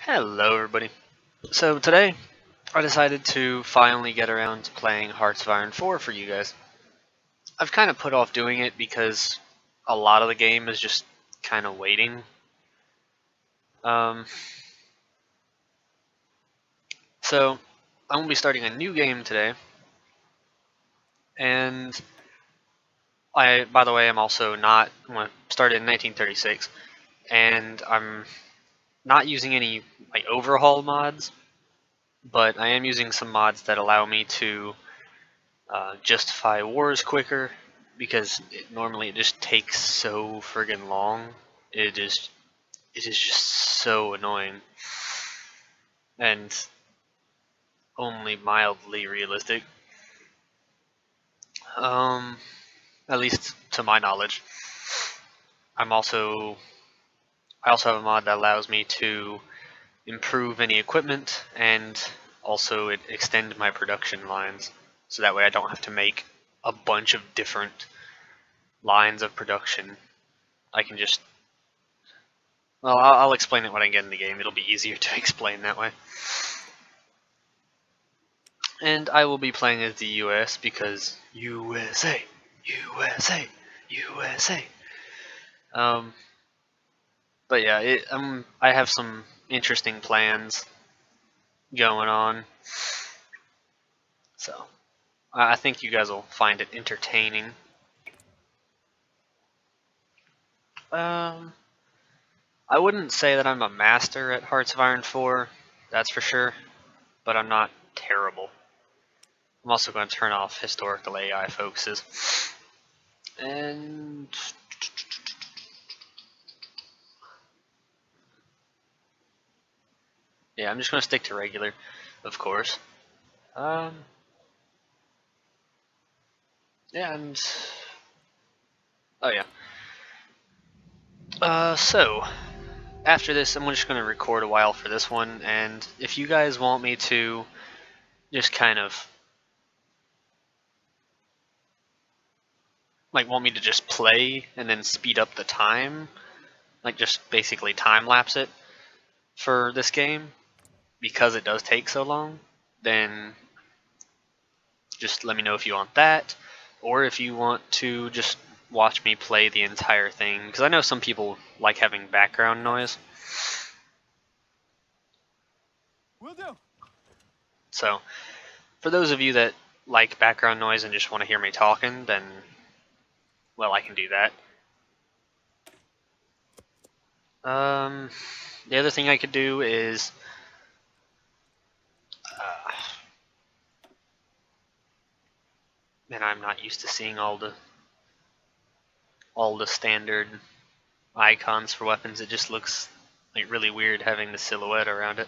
Hello everybody. So today I decided to finally get around to playing Hearts of Iron 4 for you guys. I've kind of put off doing it because a lot of the game is just kind of waiting. So I'm going to be starting a new game today. And by the way, I'm also not, started in 1936 and I'm not using any overhaul mods, but I am using some mods that allow me to justify wars quicker, because normally it just takes so friggin' long. It is just so annoying and only mildly realistic. At least to my knowledge. I also have a mod that allows me to improve any equipment and also extend my production lines, so that way I don't have to make a bunch of different lines of production. I can just, well, I'll explain it when I get in the game. It'll be easier to explain that way. And I will be playing as the US because USA, USA, USA. But yeah, I have some interesting plans going on, so I think you guys will find it entertaining. I wouldn't say that I'm a master at Hearts of Iron 4, that's for sure, but I'm not terrible. I'm also going to turn off historical AI focuses. And yeah, I'm just going to stick to regular, of course. Yeah, and oh yeah. So after this, I'm just going to record a while for this one, and if you guys want me to just kind of want me to just play and then speed up the time, just basically time lapse it for this game, because it does take so long, then just let me know if you want that, or if you want to just watch me play the entire thing, because I know some people like having background noise. Will do. So for those of you that like background noise and just want to hear me talking, then, well, I can do that. The other thing I could do is and I'm not used to seeing all the standard icons for weapons. It just looks like really weird having the silhouette around it.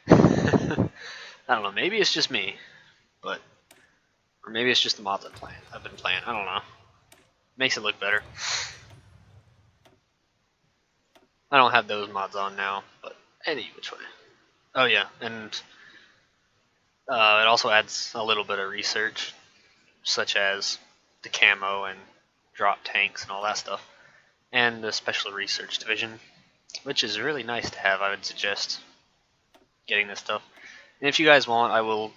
I don't know, maybe it's just me, or maybe it's just the mods I've been playing. I don't know. Makes it look better. I don't have those mods on now, but any which way. Oh yeah, and it also adds a little bit of research, such as the camo and drop tanks and all that stuff, and the special research division, which is really nice to have. I would suggest getting this stuff. And if you guys want, I will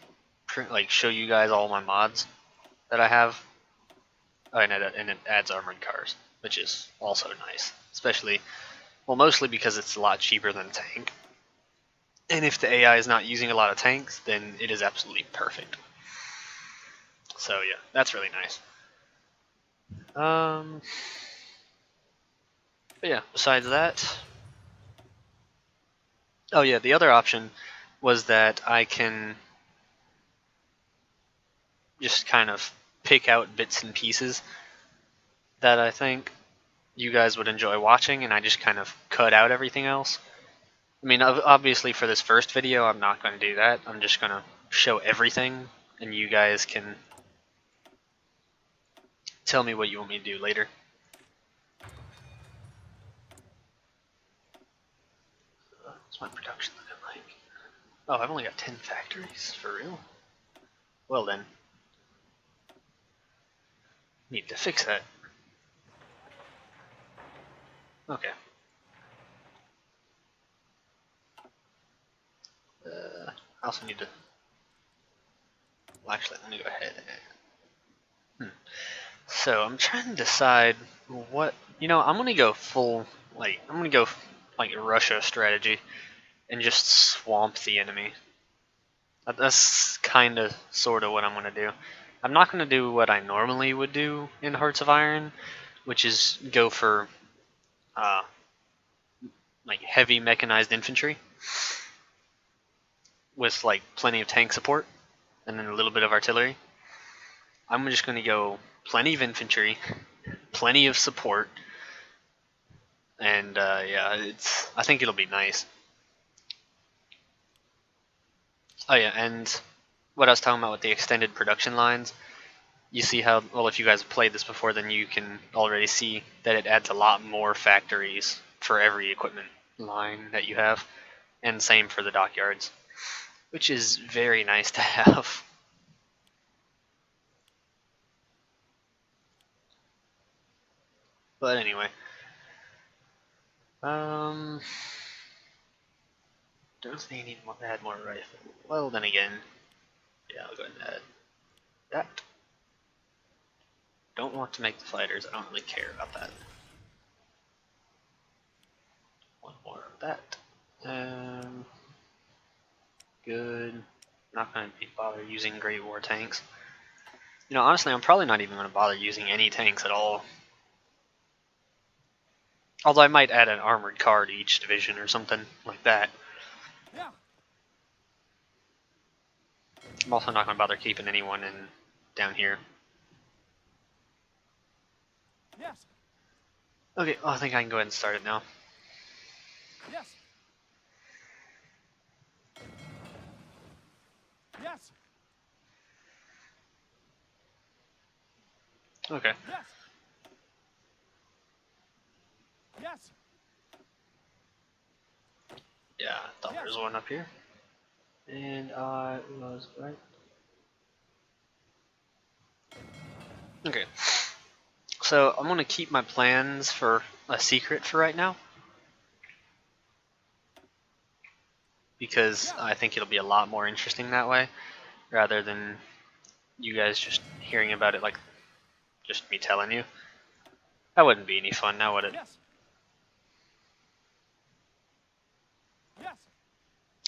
show you guys all my mods that I have. Oh, and it adds armored cars, which is also nice, especially, well, mostly because it's a lot cheaper than a tank. And if the AI is not using a lot of tanks, then it is absolutely perfect. So yeah, that's really nice. But yeah, besides that, oh yeah, the other option was that I can just kind of pick out bits and pieces that I think you guys would enjoy watching, and I just kind of cut out everything else. I mean, obviously for this first video, I'm not going to do that. I'm just going to show everything, and you guys can tell me what you want me to do later. What's my production looking like? Oh, I've only got 10 factories, for real? Well then, need to fix that. Okay. I also need to. Well, actually, let me go ahead. So I'm trying to decide what. I'm gonna go full. I'm gonna go like Russia strategy and just swamp the enemy. That's kind of sort of what I'm gonna do. I'm not gonna do what I normally would do in Hearts of Iron, which is go for uh, like heavy mechanized infantry with like plenty of tank support and then a little bit of artillery. I'm just gonna go plenty of infantry, plenty of support, and yeah, I think it'll be nice. Oh yeah, and what I was talking about with the extended production lines, you see how, well, if you guys have played this before, then you can already see that it adds a lot more factories for every equipment line that you have, and same for the dockyards, which is very nice to have. But anyway, don't think I need to add more rifle. Well, then again, yeah, I'll go ahead and add that. Don't want to make the fighters. I don't really care about that. One more of that. Good. Not going to bother using Great War tanks. Honestly, I'm probably not even going to bother using any tanks at all. Although I might add an armored car to each division or something like that. Yeah. I'm also not going to bother keeping anyone down here. Yes. Okay, well, I think I can go ahead and start it now. Yes. Yes. Okay. Yes. Yes. Yeah, I thought there was one up here. And I was right. Okay. So I'm going to keep my plans for a secret for right now, because I think it'll be a lot more interesting that way, rather than you guys just hearing about it like just me telling you. That wouldn't be any fun now, would it? Yes. Yes.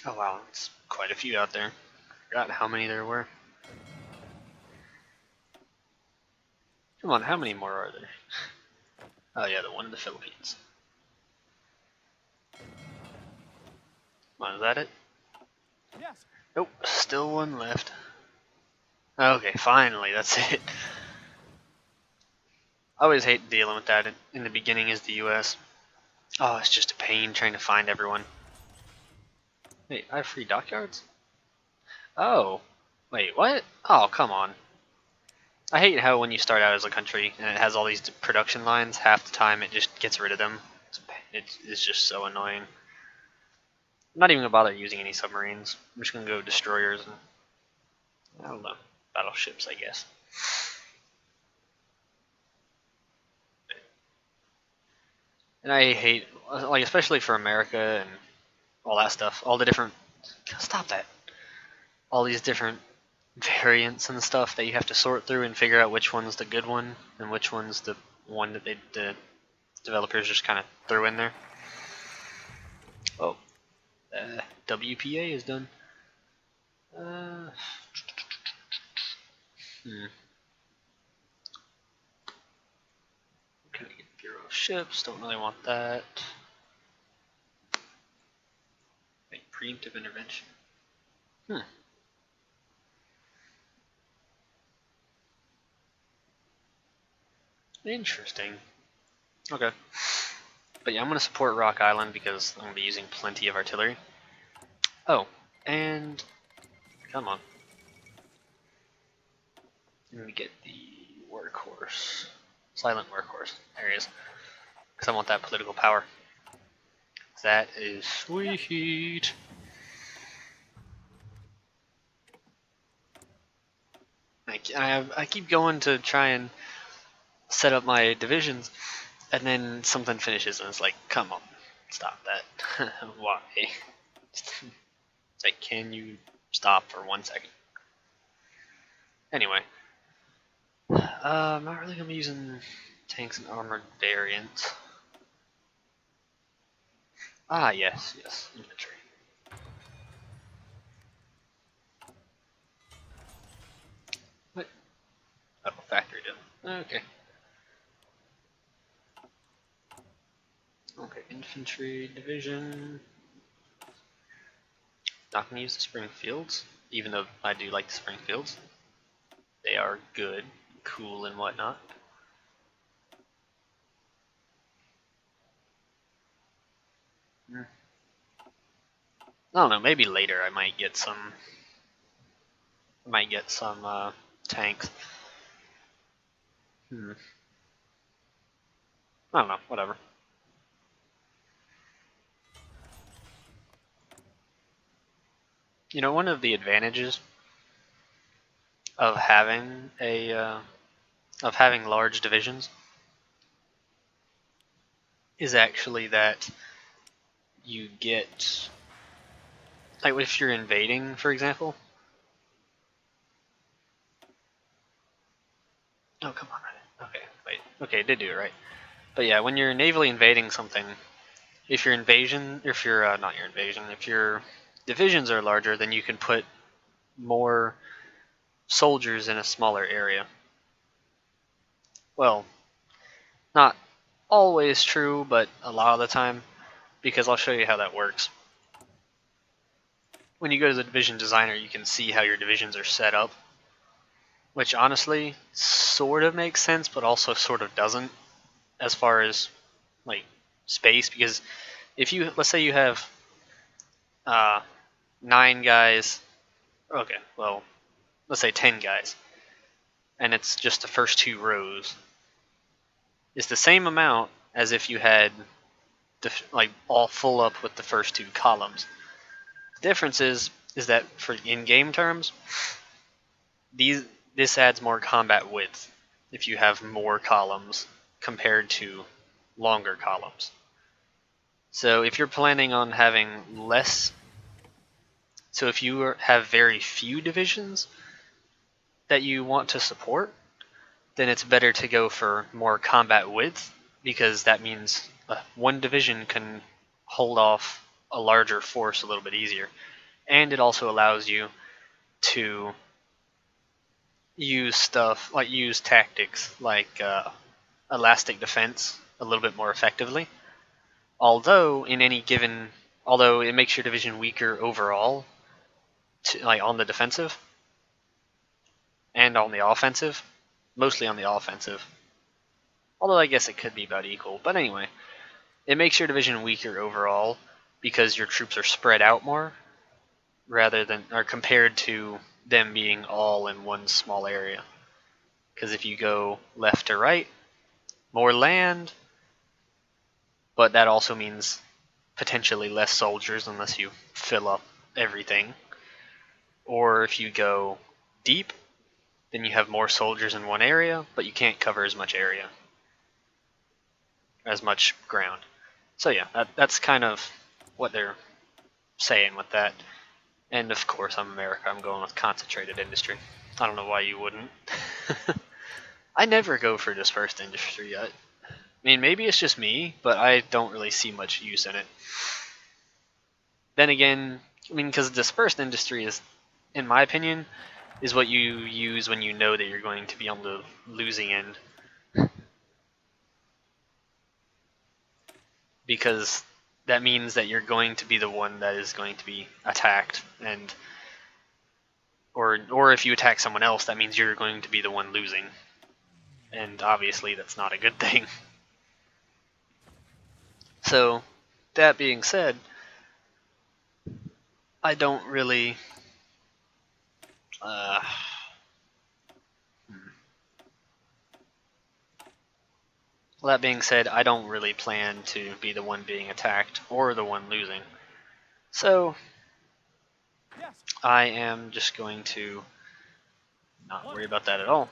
Oh wow, it's quite a few out there. Forgot how many there were. Come on, how many more are there? Oh yeah, the one in the Philippines. Come on, is that it? Yes. Nope, still one left. Okay, finally, that's it. I always hate dealing with that in the beginning as the US. Oh, it's just a pain trying to find everyone. Wait, I have free dockyards? Oh. Wait, what? Oh, come on. I hate how when you start out as a country and it has all these production lines, half the time it just gets rid of them. It's just so annoying. I'm not even going to bother using any submarines. I'm just going to go destroyers and, I don't know, battleships, I guess. And I hate, like, especially for America and all that stuff, all the different, stop that, all these different variants and stuff that you have to sort through and figure out which one's the good one and which one's the one that the developers just kind of threw in there. Oh, WPA is done. Hmm. Can I get Bureau of Ships? Don't really want that. Make preemptive intervention. Interesting. Okay. But yeah, I'm going to support Rock Island because I'm going to be using plenty of artillery. Oh, and come on. Let me get the workhorse. Silent workhorse. There he is. Because I want that political power. That is sweet. I keep going to try and set up my divisions, and then something finishes, and it's like, come on, stop that. Why? It's like, can you stop for 1 second. Anyway, I'm not really going to be using tanks and armored variant. Ah, yes, infantry. What? Oh, factory done. Okay. Okay, infantry division. Not going to use the Springfields, even though I do like the Springfields. They are good, cool, and whatnot. I don't know. Maybe later I might get some. Tanks. I don't know. Whatever. You know, one of the advantages of having large divisions is actually that you get, like, if you're invading, for example. Oh, come on. Okay, wait. Okay, it did do it right. But yeah, when you're navally invading something, if your divisions are larger, then you can put more soldiers in a smaller area. Well, not always true, but a lot of the time, because I'll show you how that works. When you go to the division designer, you can see how your divisions are set up, which honestly sort of makes sense, but also sort of doesn't, as far as like space. Because if you, let's say you have 9 guys, okay, well, let's say 10 guys, and it's just the first 2 rows, it's the same amount as if you had like all full up with the first 2 columns. The difference is that for in-game terms, this adds more combat width if you have more columns compared to longer columns. So if you're planning on having less, so if you have very few divisions that you want to support, then it's better to go for more combat width, because that means one division can hold off a larger force a little bit easier. And it also allows you to use tactics like elastic defense a little bit more effectively. Although it makes your division weaker overall, like on the defensive and on the offensive, mostly on the offensive. Although I guess it could be about equal. But anyway, it makes your division weaker overall because your troops are spread out more, compared to them being all in one small area. Because if you go left to right, more land, but that also means potentially less soldiers unless you fill up everything. Or if you go deep, then you have more soldiers in one area, but you can't cover as much ground. So yeah, that's kind of what they're saying with that. And of course, I'm America. I'm going with concentrated industry. I don't know why you wouldn't. I never go for dispersed industry yet. I mean, maybe it's just me, but I don't really see much use in it. Then again, I mean, because dispersed industry is, in my opinion, is what you use when you know that you're going to be on the losing end. Because that means that you're going to be the one that is going to be attacked, or if you attack someone else, that means you're going to be the one losing. And obviously that's not a good thing. So, that being said, I don't really that being said, I don't really plan to be the one being attacked or the one losing. So, Yes. I am just going to not worry about that at all.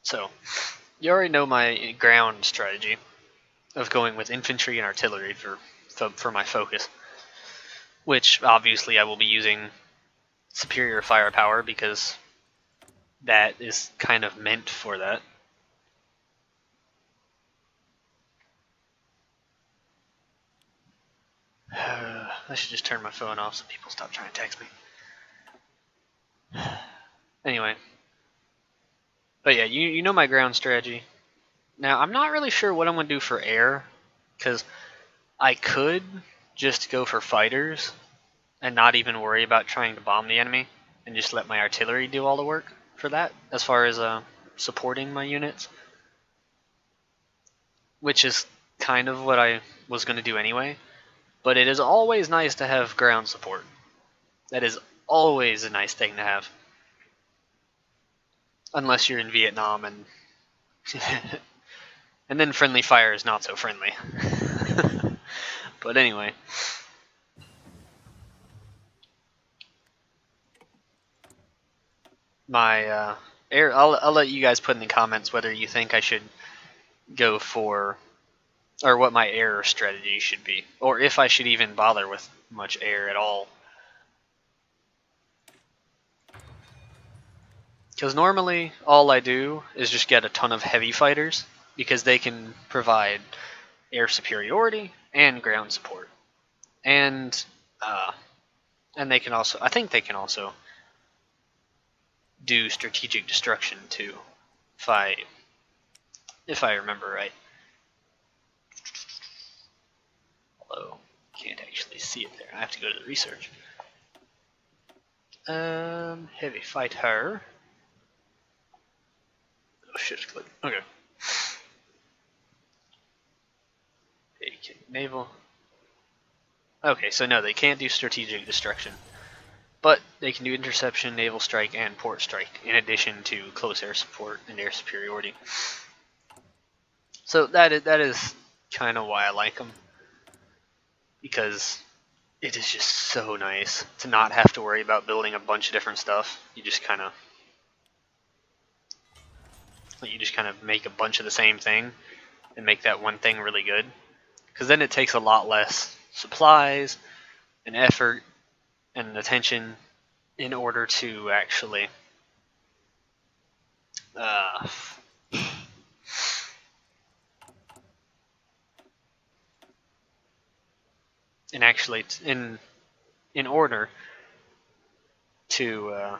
So, you already know my ground strategy of going with infantry and artillery for my focus, which obviously I will be using superior firepower because that is kind of meant for that. I should just turn my phone off so people stop trying to text me. Anyway, but yeah, you know my ground strategy. Now, I'm not really sure what I'm going to do for air, because I could just go for fighters and not even worry about trying to bomb the enemy, and just let my artillery do all the work for that, as far as supporting my units, which is kind of what I was going to do anyway. But it is always nice to have ground support. That is always a nice thing to have. Unless you're in Vietnam and and then friendly fire is not so friendly. But anyway, my air. I'll let you guys put in the comments whether you think I should go for, or what my air strategy should be, or if I should even bother with much air at all. Because normally all I do is just get a ton of heavy fighters, because they can provide air superiority and ground support, and they can also, I think they can also do strategic destruction too, if I remember right. Although can't actually see it there, I have to go to the research. Heavy fighter. Oh shit, click. Okay. Naval. Okay, so no, they can't do strategic destruction, but they can do interception, naval strike, and port strike, in addition to close air support and air superiority. So that is kind of why I like them, because it is just so nice to not have to worry about building a bunch of different stuff. You just kind of make a bunch of the same thing and make that one thing really good, because then it takes a lot less supplies and effort and attention in order to actually uh, in order to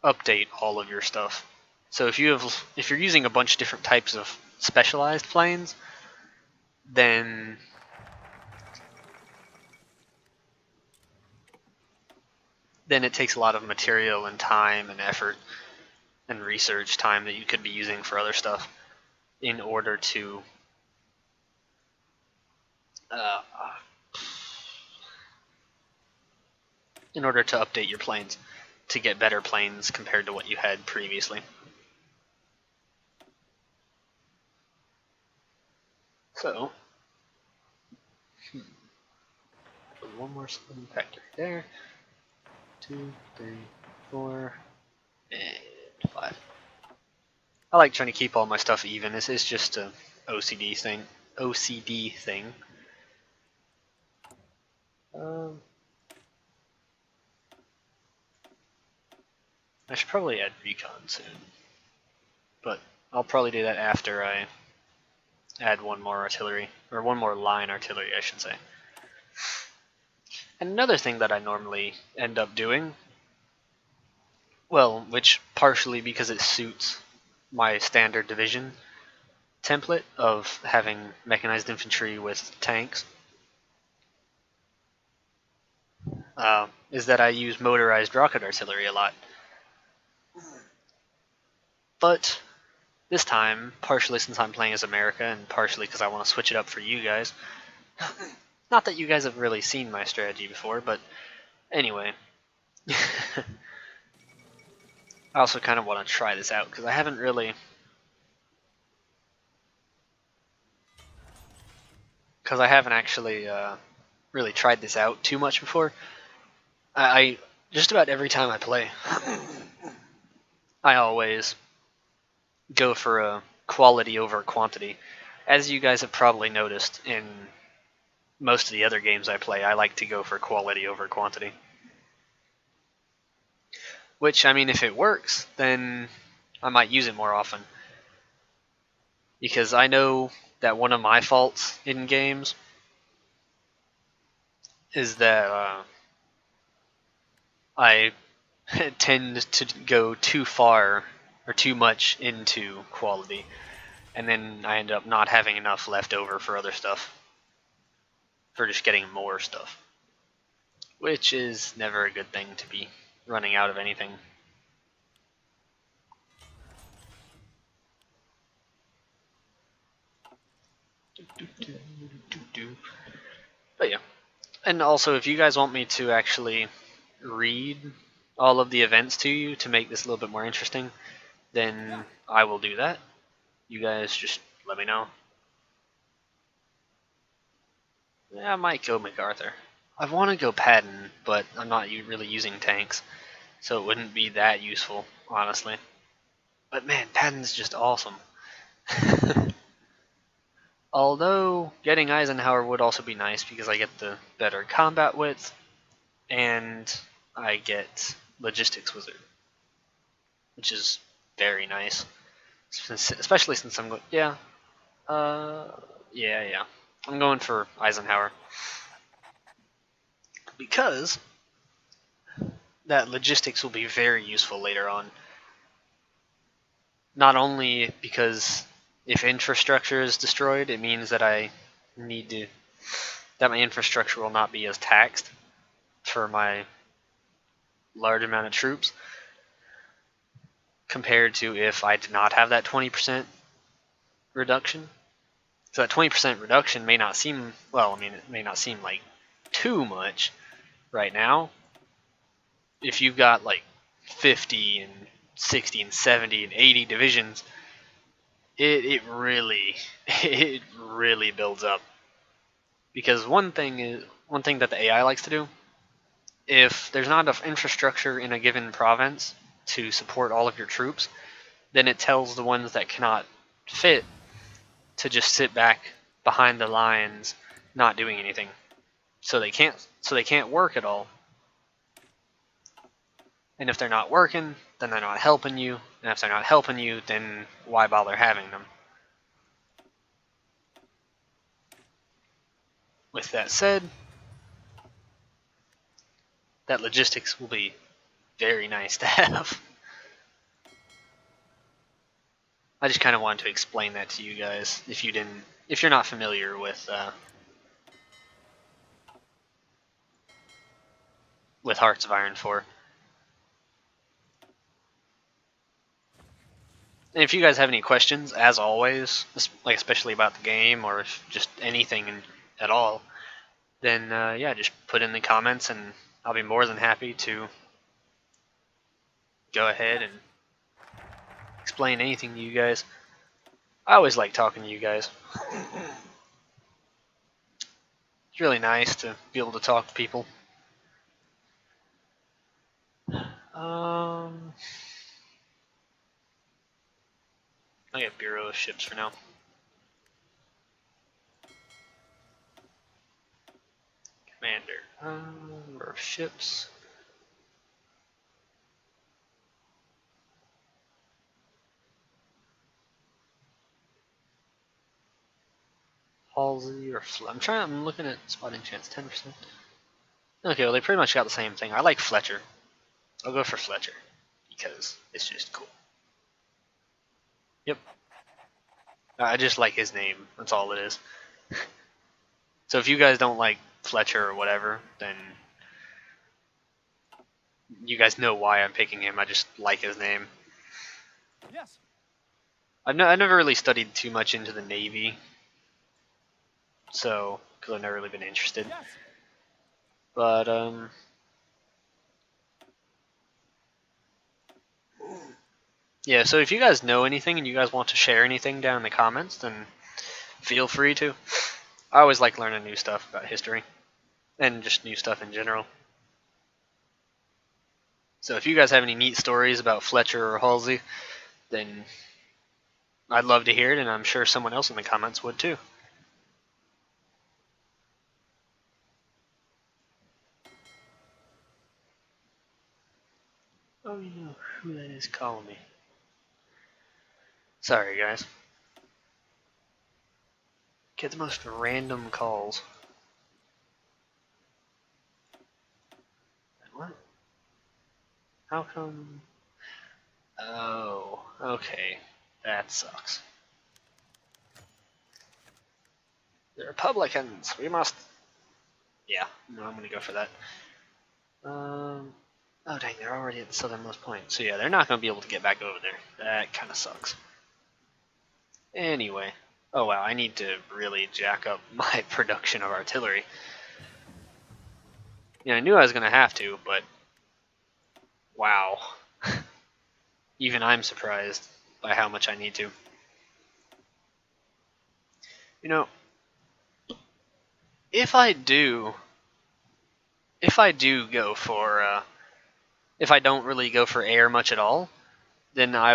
update all of your stuff. So if you're using a bunch of different types of specialized planes, then it takes a lot of material and time and effort and research time that you could be using for other stuff in order to uh, update your planes to get better planes compared to what you had previously. So, one more factory there. 2, 3, 4, and 5. I like trying to keep all my stuff even. This is just a OCD thing. I should probably add recon soon, but I'll probably do that after I add one more artillery, or one more line artillery, I should say. And another thing that I normally end up doing, well, which partially because it suits my standard division template of having mechanized infantry with tanks, is that I use motorized rocket artillery a lot. But this time, partially since I'm playing as America, and partially because I want to switch it up for you guys. Not that you guys have really seen my strategy before, but anyway. I also kind of want to try this out, because I haven't really because I haven't actually really tried this out too much before. I just about every time I play, I always go for a quality over quantity. As you guys have probably noticed in most of the other games I play, I like to go for quality over quantity. Which, I mean, if it works, then I might use it more often. Because I know that one of my faults in games is that I tend to go too far or too much into quality, and then I end up not having enough left over for other stuff, for just getting more stuff, which is never a good thing to be running out of anything. But yeah, and also if you guys want me to actually read all of the events to you to make this a little bit more interesting, then I will do that. You guys just let me know. Yeah, I might go MacArthur. I want to go Patton, but I'm not really using tanks, so it wouldn't be that useful, honestly. But man, Patton's just awesome. Although, getting Eisenhower would also be nice because I get the better combat width, and I get Logistics Wizard, which is very nice. Especially since I'm going... Yeah. Yeah. I'm going for Eisenhower. Because that Logistics will be very useful later on. Not only because if infrastructure is destroyed, it means that I need to... that my infrastructure will not be as taxed for my large amount of troops compared to if I did not have that 20% reduction. So that 20% reduction may not seem, well, I mean, it may not seem like too much right now. If you've got like 50 and 60 and 70 and 80 divisions, it really it really builds up. Because one thing that the AI likes to do, if there's not enough infrastructure in a given province to support all of your troops, then it tells the ones that cannot fit to just sit back behind the lines, not doing anything. So they can't work at all. And if they're not working, then they're not helping you. And if they're not helping you, then why bother having them? With that said, that logistics will be very nice to have. I just kind of wanted to explain that to you guys if you're not familiar with Hearts of Iron 4. And if you guys have any questions, as always, like especially about the game or just anything at all, then yeah, just put in the comments and I'll be more than happy to go ahead and explain anything to you guys. I always like talking to you guys. It's really nice to be able to talk to people. I get Bureau of Ships for now. Commander. Number of ships. Halsey or I'm looking at spotting chance 10%. Okay, well they pretty much got the same thing. I like Fletcher. I'll go for Fletcher because it's just cool. Yep. I just like his name. That's all it is. So if you guys don't like Fletcher or whatever, then you guys know why I'm picking him. I just like his name. Yes. I've never really studied too much into the Navy, so because I've never really been interested. Yes. But yeah. So if you guys know anything and you guys want to share anything down in the comments, then feel free to. I always like learning new stuff about history and just new stuff in general. So if you guys have any neat stories about Fletcher or Halsey, then I'd love to hear it, and I'm sure someone else in the comments would too. Oh, you know who that is calling me. Sorry, guys. Get the most random calls. What? How come? Oh, okay. That sucks. The Republicans. We must. Yeah, no, I'm gonna go for that. Oh dang, they're already at the southernmost point. So yeah, they're not gonna be able to get back over there. That kind of sucks. Anyway. Oh wow, I need to really jack up my production of artillery. Yeah, I knew I was gonna have to, but wow. Even I'm surprised by how much I need to. You know, if I do go for, if I don't really go for air much at all, then I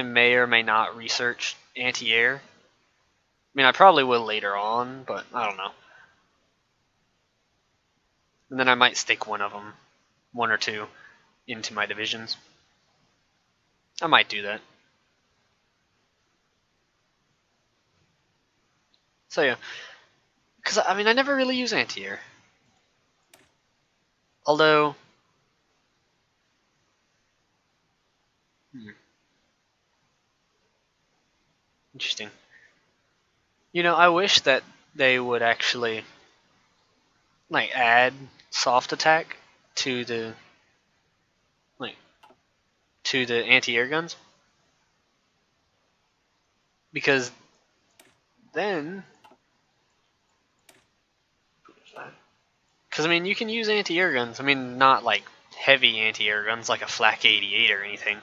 may or may not research anti-air. I mean, I probably will later on, but I don't know. And then I might stick one or two, into my divisions. I might do that. So yeah, because I mean, I never really use anti-air. Although, interesting. You know, I wish that they would actually like add soft attack to the anti-air guns, because then, because I mean, you can use anti-air guns. I mean, not like heavy anti-air guns like a Flak 88 or anything,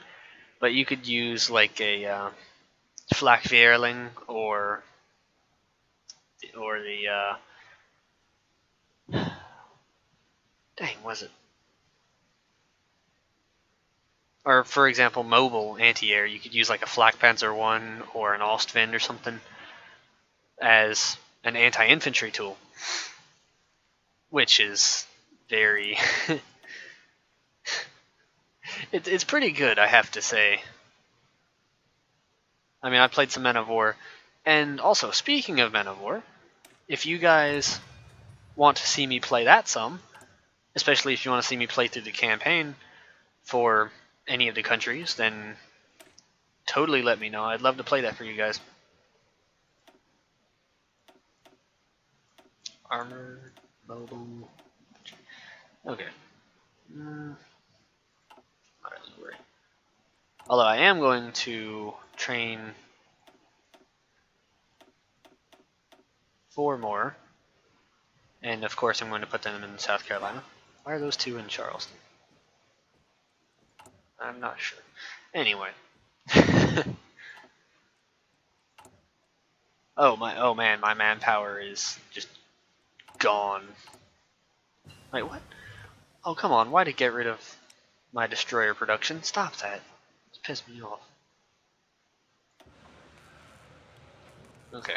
but you could use like a Flak Vierling or the dang, was it? Or for example, mobile anti-air. You could use like a Flak Panzer 1 or an Ostwind or something as an anti-infantry tool, which is very it's pretty good, I have to say. I mean, I played some Men of War, and also, speaking of Men of War, if you guys want to see me play that some, especially if you want to see me play through the campaign for any of the countries, then totally let me know. I'd love to play that for you guys. Armor, mobile. Okay. Not really worried. Although I am going to train 4 more, and of course I'm going to put them in South Carolina. Why are those 2 in Charleston? I'm not sure. Anyway. Oh man, my manpower is just gone. Wait, what? Oh come on, why to get rid of my destroyer production? Stop that. It's pissed me off. Okay.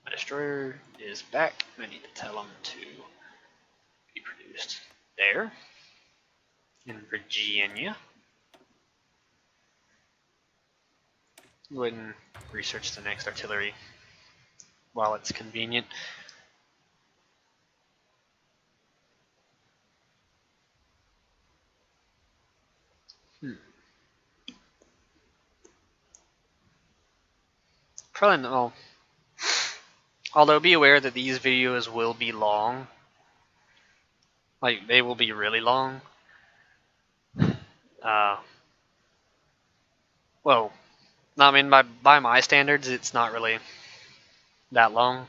My destroyer is back. I need to tell them to be produced there in Virginia. Go ahead and research the next artillery while it's convenient. Probably no. Although be aware that these videos will be long. Like, they will be really long. Well, I mean, by my standards, it's not really that long.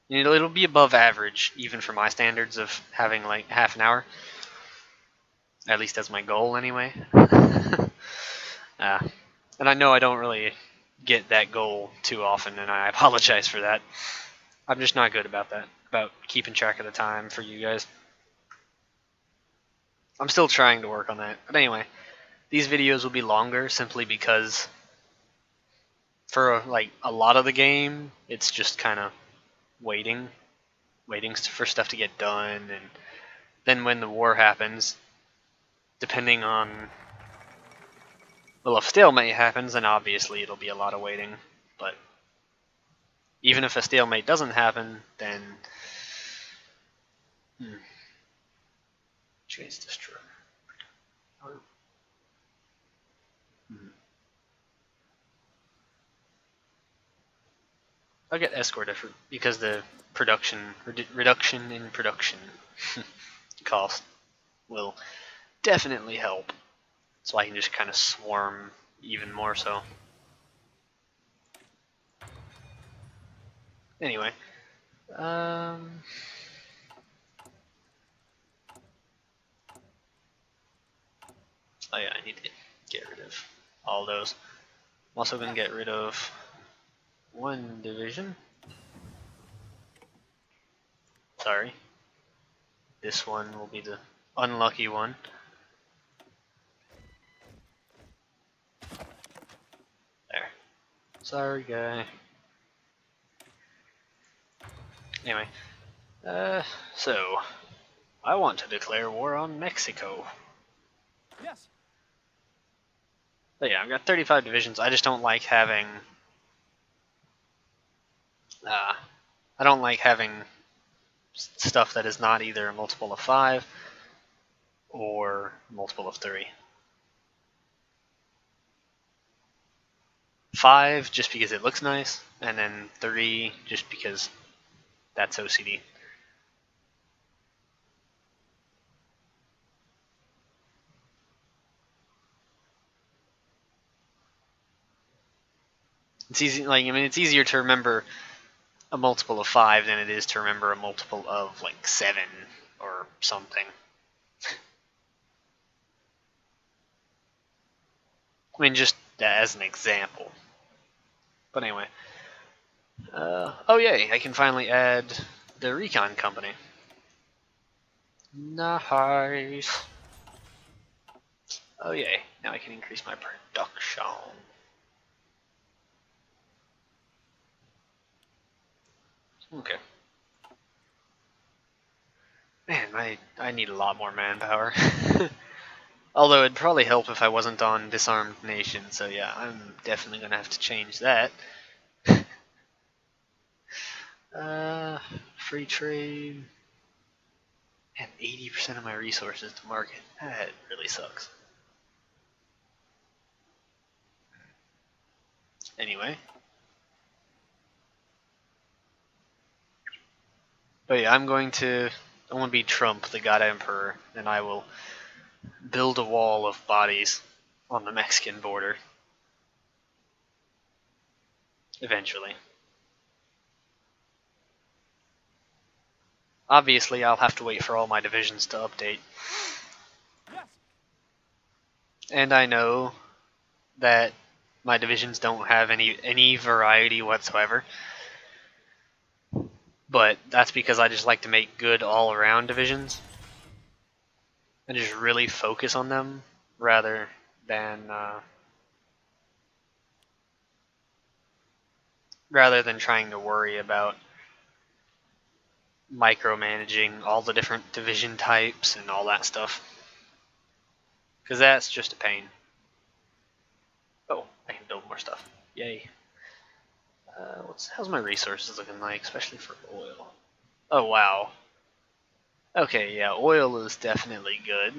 You know, it'll be above average, even for my standards of having like half an hour. At least that's my goal, anyway. And I know I don't really get that goal too often, and I apologize for that. I'm just not good about that, about keeping track of the time for you guys. I'm still trying to work on that. But anyway, these videos will be longer simply because for like a lot of the game, it's just kind of waiting for stuff to get done, and then when the war happens, depending on, well, if stalemate happens, then obviously it'll be a lot of waiting, but even if a stalemate doesn't happen, then chase destroy. I'll get escort effort because the reduction in production cost will definitely help, so I can just kind of swarm even more so. Anyway, oh yeah, I need to get rid of all those. I'm also going to get rid of one division. Sorry. This one will be the unlucky one. There. Sorry, guy. Anyway, so I want to declare war on Mexico. Yes. But yeah, I've got 35 divisions. I just don't like having. I don't like having stuff that is not either a multiple of 5 or multiple of 3. 5 just because it looks nice, and then 3 just because that's OCD. It's easy, like, I mean, it's easier to remember a multiple of 5 than it is to remember a multiple of like 7 or something. I mean, just as an example. But anyway. Oh yay, I can finally add the recon company. Nice. Oh yay, now I can increase my production. Okay. Man, I need a lot more manpower. Although it'd probably help if I wasn't on Disarmed Nation, so yeah, I'm definitely gonna have to change that. Free trade. And 80% of my resources to market. That really sucks. Anyway. But yeah, I want to be Trump, the God Emperor, and I will build a wall of bodies on the Mexican border. Eventually. Obviously, I'll have to wait for all my divisions to update. Yes. And I know that my divisions don't have any variety whatsoever. But that's because I just like to make good all-around divisions. And just really focus on them rather than trying to worry about micromanaging all the different division types and all that stuff. Because that's just a pain. Oh, I can build more stuff. Yay. How's my resources looking like, especially for oil? Oh, wow. Okay, yeah, oil is definitely good.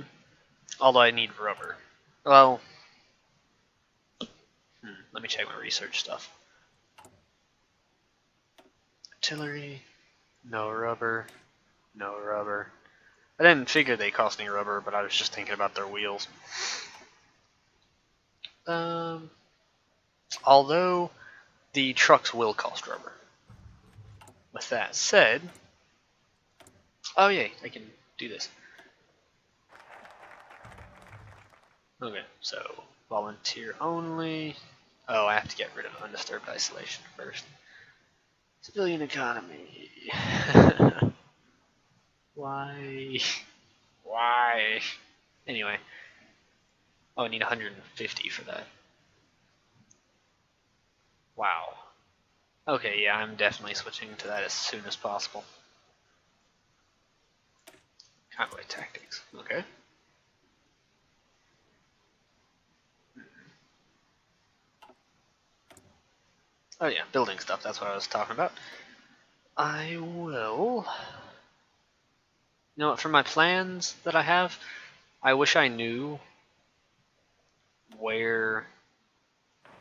Although I need rubber. Well, let me check my research stuff. Artillery, no rubber, no rubber. I didn't figure they cost any rubber, but I was just thinking about their wheels. Although the trucks will cost rubber. With that said, oh yay, I can do this. Okay, so volunteer only. Oh, I have to get rid of undisturbed isolation first. Civilian economy. Why? Why? Anyway. Oh, I need 150 for that. Wow. Okay, yeah, I'm definitely switching to that as soon as possible. Convoy tactics. Okay. Oh yeah, building stuff, that's what I was talking about. I will... You know what, for my plans that I have, I wish I knew where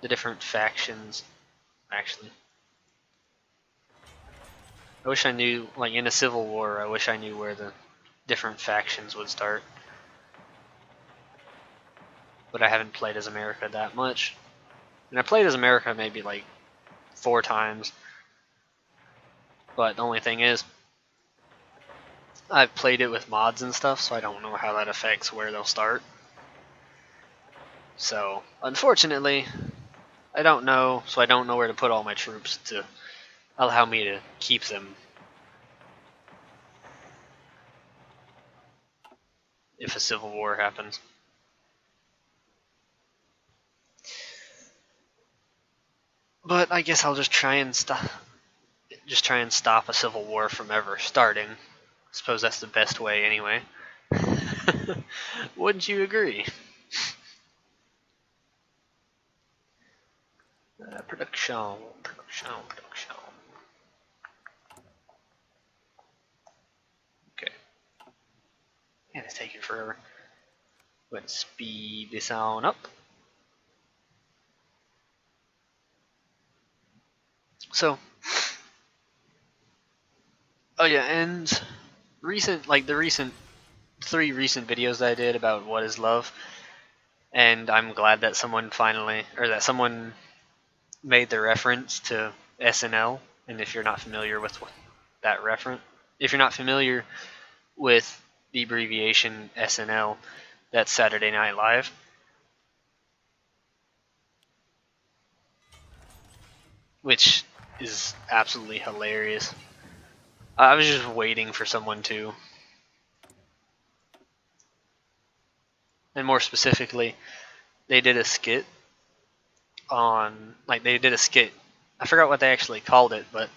the different factions... Actually, I wish I knew, like in a civil war, I wish I knew where the different factions would start. But I haven't played as America that much. And I played as America maybe like 4 times. But the only thing is, I've played it with mods and stuff, so I don't know how that affects where they'll start. So, unfortunately, I don't know, so I don't know where to put all my troops to allow me to keep them if a civil war happens. But I guess I'll just try and stop a civil war from ever starting. I suppose that's the best way anyway. Wouldn't you agree? Production. Okay. Man, it's taking forever. Let's speed this on up. So, oh yeah, and the recent 3 recent videos that I did about what is love, and I'm glad that someone made the reference to SNL. And if you're not familiar with that reference, if you're not familiar with the abbreviation SNL, that's Saturday Night Live. Which is absolutely hilarious. I was just waiting for someone to. And more specifically, they did a skit I forgot what they actually called it, but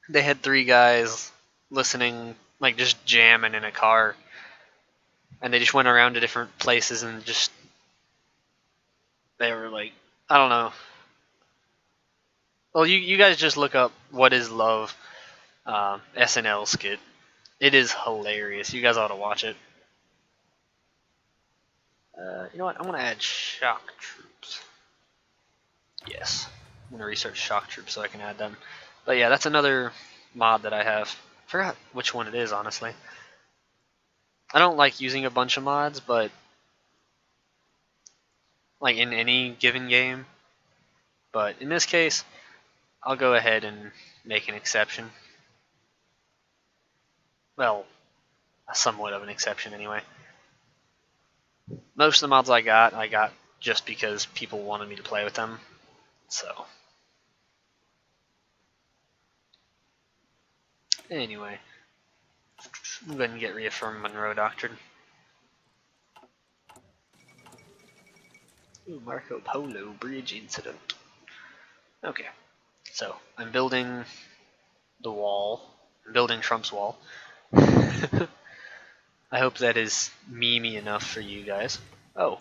they had 3 guys listening, like just jamming in a car, and they just went around to different places and just, they were like, I don't know. Well, you guys just look up What Is Love SNL skit. It is hilarious. You guys ought to watch it. You know what? I'm going to add shock troops. Yes. I'm going to research shock troops so I can add them. But yeah, that's another mod that I have. I forgot which one it is, honestly. I don't like using a bunch of mods, but like in any given game. But in this case, I'll go ahead and make an exception. Well, somewhat of an exception anyway. Most of the mods I got just because people wanted me to play with them. So, anyway, I'm going to get reaffirmed Monroe Doctrine. Ooh, Marco Polo Bridge Incident. Okay, so I'm building the wall. I'm building Trump's wall. I hope that is memey enough for you guys. Oh,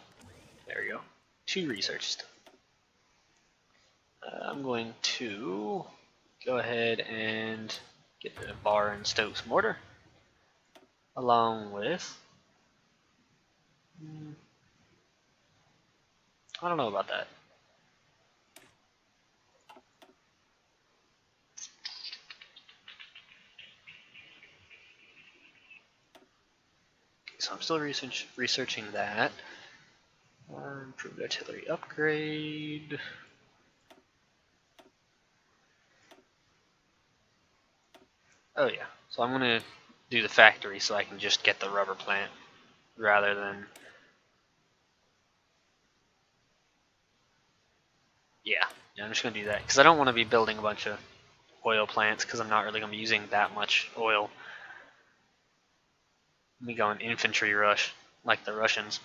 there we go. 2 research stuff. I'm going to go ahead and get the Bar and Stokes mortar, along with, I don't know about that. So I'm still researching that. Improved artillery upgrade. Oh yeah, so I'm gonna do the factory so I can just get the rubber plant rather than. Yeah, I'm just gonna do that because I don't want to be building a bunch of oil plants because I'm not really gonna be using that much oil. Let me go an infantry rush like the Russians.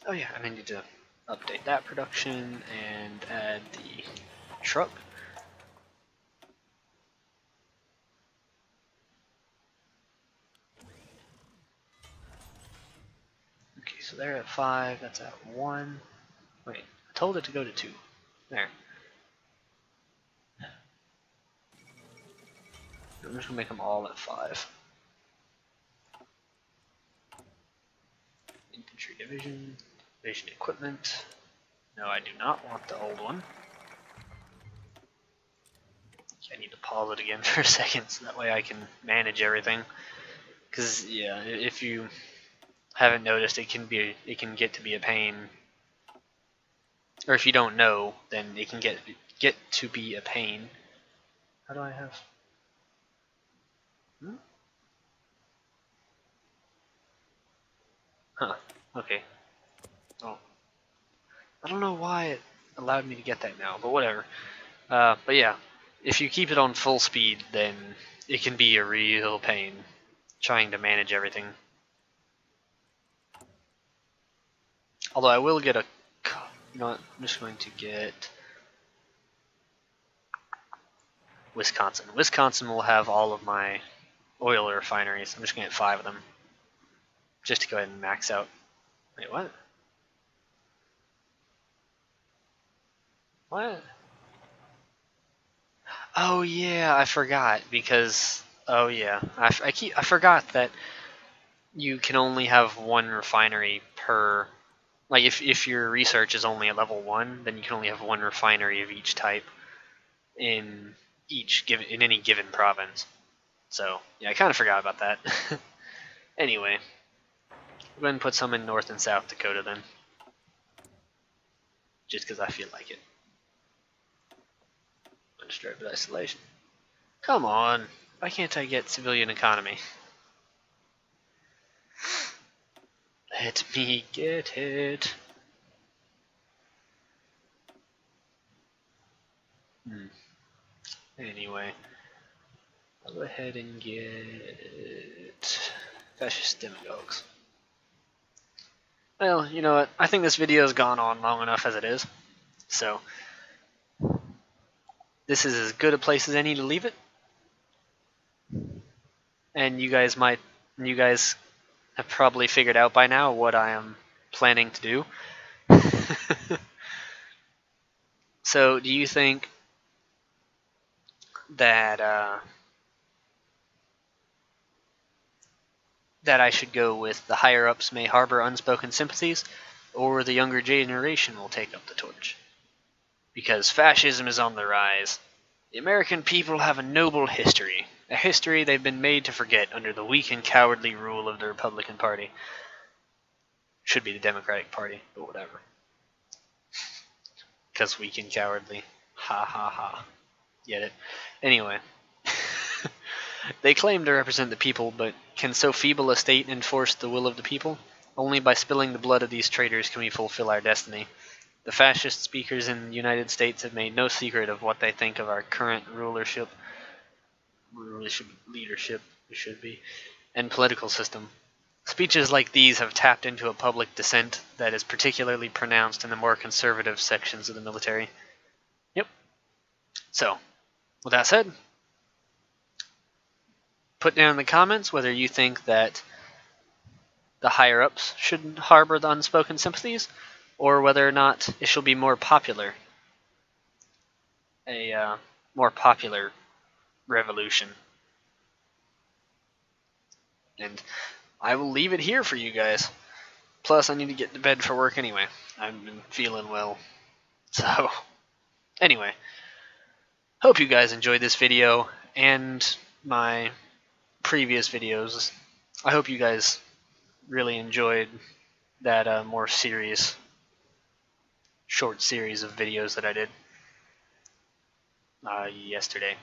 Oh yeah, and I need to update that production and add the truck. Okay, so they're at 5, that's at 1. Wait, I told it to go to 2. There. I'm just gonna make them all at 5. Infantry division, division equipment. No, I do not want the old one. I need to pause it again for a second so that way I can manage everything. Because yeah, if you haven't noticed, it can get to be a pain. Or if you don't know, then it can get to be a pain. How do I have? Huh. Okay. Oh, I don't know why it allowed me to get that now, but whatever. But yeah, if you keep it on full speed, then it can be a real pain trying to manage everything. Although I will get a, you know what, I'm just going to get Wisconsin. Wisconsin will have all of my oil refineries. I'm just going to get 5 of them. Just to go ahead and max out. Wait, what? What? Oh yeah, I forgot because, oh yeah, I forgot that you can only have one refinery per, like if your research is only at level 1, then you can only have one refinery of each type in any given province. So yeah, I kind of forgot about that. Anyway, go ahead and put some in North and South Dakota then, just because I feel like it. Undisturbed isolation. Come on, why can't I get civilian economy? Let me get it. Anyway, I'll go ahead and get fascist demagogues. Well, you know what? I think this video has gone on long enough as it is. So, this is as good a place as any to leave it. And you guys have probably figured out by now what I am planning to do. So, do you think that that I should go with the higher ups may harbor unspoken sympathies, or the younger generation will take up the torch? Because fascism is on the rise. The American people have a noble history, a history they've been made to forget under the weak and cowardly rule of the Republican Party. Should be the Democratic Party, but whatever. Because weak and cowardly. Ha ha ha. Get it? Anyway. They claim to represent the people, but can so feeble a state enforce the will of the people? Only by spilling the blood of these traitors can we fulfill our destiny. The fascist speakers in the United States have made no secret of what they think of our current leadership, it should be, and political system. Speeches like these have tapped into a public dissent that is particularly pronounced in the more conservative sections of the military. Yep. So, with that said, put down in the comments whether you think that the higher-ups should harbor the unspoken sympathies, or whether or not it shall be more popular. A more popular revolution. And I will leave it here for you guys. Plus, I need to get to bed for work anyway. I've been feeling well. So, anyway. Hope you guys enjoyed this video and my previous videos. I hope you guys really enjoyed that more serious, short series of videos that I did yesterday.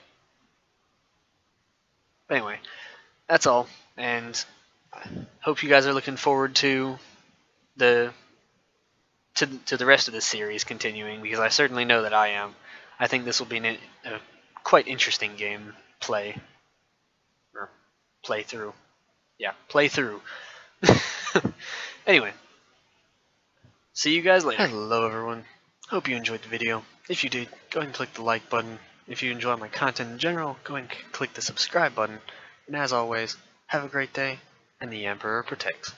But anyway, that's all, and I hope you guys are looking forward to the to the rest of the series continuing, because I certainly know that I am. I think this will be a quite interesting game play or playthrough. Yeah, playthrough. Anyway, see you guys later. Hello everyone. Hope you enjoyed the video. If you did, go ahead and click the like button. If you enjoy my content in general, go ahead and click the subscribe button. And as always, have a great day, and the Emperor protects.